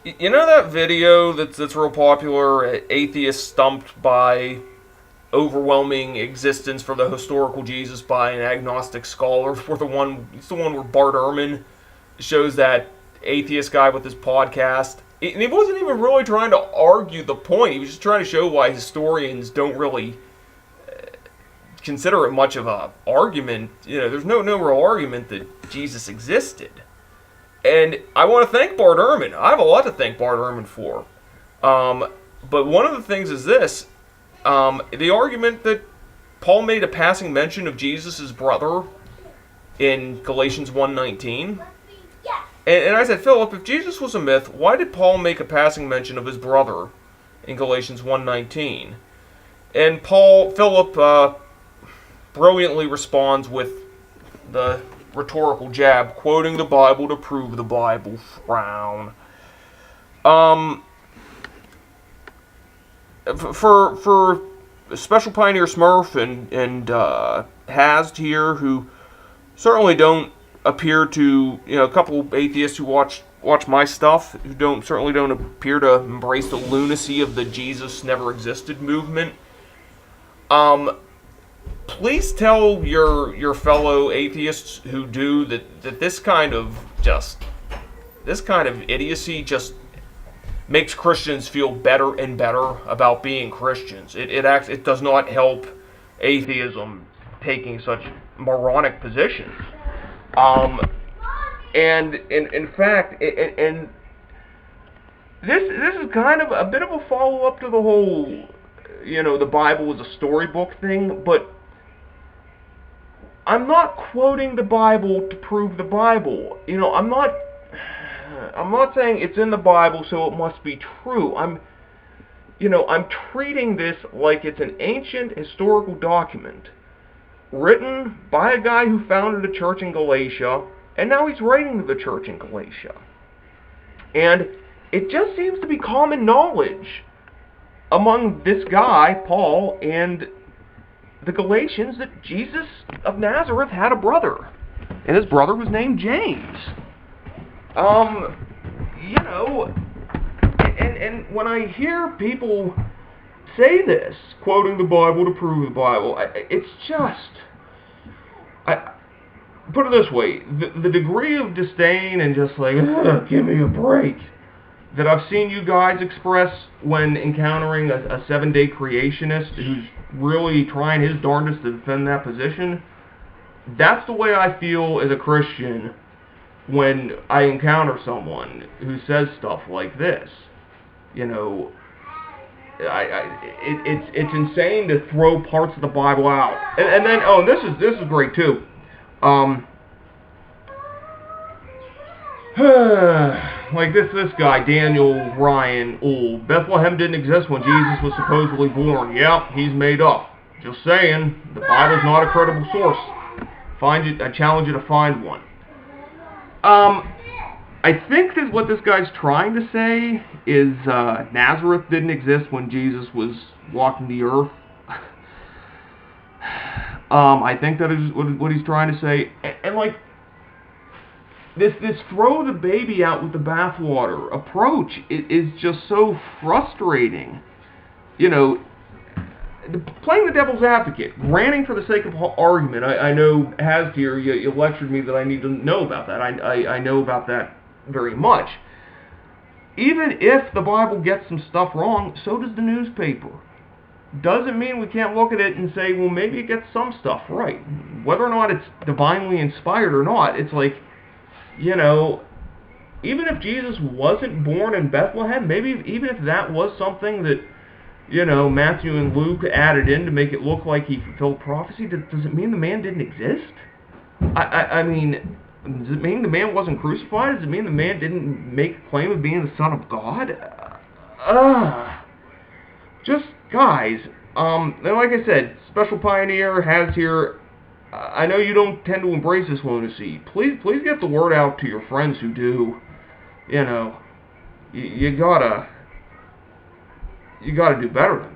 You know that video that's real popular, atheist stumped by overwhelming existence for the historical Jesus by an agnostic scholar? For it's the one where Bart Ehrman shows that atheist guy with his podcast. And he wasn't even really trying to argue the point. He was just trying to show why historians don't really consider it much of a argument. There's no real argument that Jesus existed. And I want to thank Bart Ehrman. I have a lot to thank Bart Ehrman for. But one of the things is this. The argument that Paul made a passing mention of Jesus' brother in Galatians 1:19. And I said, Philip, if Jesus was a myth, why did Paul make a passing mention of his brother in Galatians 1:19? And Philip brilliantly responds with the rhetorical jab, quoting the Bible to prove the Bible. Frown. For Special Pioneer Smurf and Hazd here, who certainly don't appear to, a couple of atheists who watch my stuff, who certainly don't appear to embrace the lunacy of the Jesus never existed movement. Please tell your fellow atheists who do that this kind of idiocy just makes Christians feel better and better about being Christians. It does not help atheism taking such moronic positions. And in fact, and this is kind of a bit of a follow up to the whole, the Bible is a storybook thing, but I'm not quoting the Bible to prove the Bible. I'm not saying it's in the Bible, so it must be true. I'm treating this like it's an ancient historical document written by a guy who founded a church in Galatia, and now he's writing to the church in Galatia. And it just seems to be common knowledge among this guy, Paul, and the Galatians that Jesus of Nazareth had a brother, and his brother was named James. And when I hear people say this, quoting the Bible to prove the Bible, it's just, put it this way, the degree of disdain and just like, give me a break, that I've seen you guys express when encountering a 7-day creationist who's really trying his darndest to defend that position, that's the way I feel as a Christian when I encounter someone who says stuff like this. It's insane to throw parts of the Bible out, and then this is great too. Like this guy Daniel Ryan. Bethlehem didn't exist when Jesus was supposedly born. Yep, he's made up. Just saying, the Bible's not a credible source. I challenge you to find one. I think that what this guy's trying to say is Nazareth didn't exist when Jesus was walking the earth. I think that is what he's trying to say. And like, this throw the baby out with the bathwater approach is just so frustrating. Playing the devil's advocate, ranting for the sake of argument. I know, Hazd here, you lectured me that I need to know about that. I know about that very much. Even if the Bible gets some stuff wrong, so does the newspaper. Doesn't mean we can't look at it and say, well, maybe it gets some stuff right. Whether or not it's divinely inspired or not, it's like, even if Jesus wasn't born in Bethlehem, maybe even if that was something that, Matthew and Luke added in to make it look like he fulfilled prophecy, does it mean the man didn't exist? I mean, does it mean the man wasn't crucified? Does it mean the man didn't make a claim of being the Son of God? Just, guys, and like I said, Special Pioneer has here, I know you don't tend to embrace this lunacy. Please get the word out to your friends who do. You gotta do better than